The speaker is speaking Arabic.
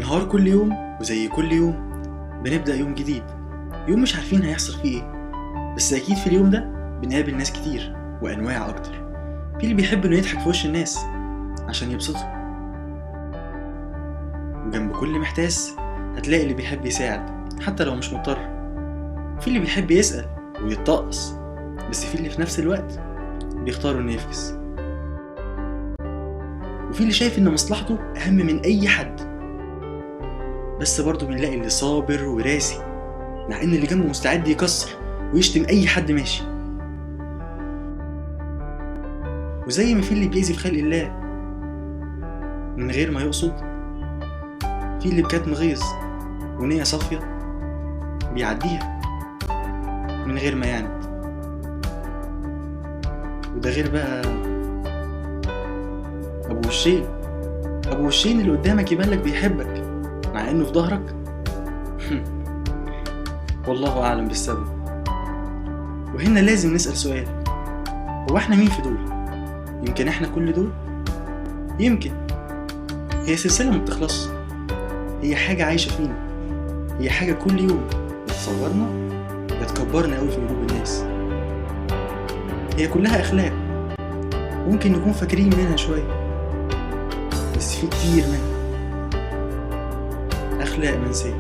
بنهار كل يوم وزي كل يوم بنبدأ يوم جديد، يوم مش عارفين هيحصل فيه ايه. بس اكيد في اليوم ده بنقابل ناس كتير وانواع اكتر. في اللي بيحب انه يضحك في وش الناس عشان يبسطهم، وجنب كل محتاس هتلاقي اللي بيحب يساعد حتى لو مش مضطر. في اللي بيحب يسأل ويتطقص، بس في اللي في نفس الوقت بيختاروا انه يفكس. وفي اللي شايف ان مصلحته اهم من اي حد، بس برضه بنلاقي اللي صابر وراسي مع ان اللي جنبه مستعد يكسر ويشتم اي حد ماشي. وزي ما في اللي بيأذي في خلق الله من غير ما يقصد، في اللي بكتم غيظ ونية صافية بيعديها من غير ما يعند. وده غير بقى ابو وشين اللي قدامك يبان لك بيحبك مع انه في ظهرك والله اعلم بالسبب. وهنا لازم نسأل سؤال: هو احنا مين في دول؟ يمكن احنا كل دول؟ يمكن هي سلسلة ما بتخلص، هي حاجة عايشة فينا، هي حاجة كل يوم بتصورنا بتكبرنا قوي في قلوب الناس. هي كلها اخلاق ممكن نكون فاكرين منها شوية، بس في كتير منها اخلاق منسية.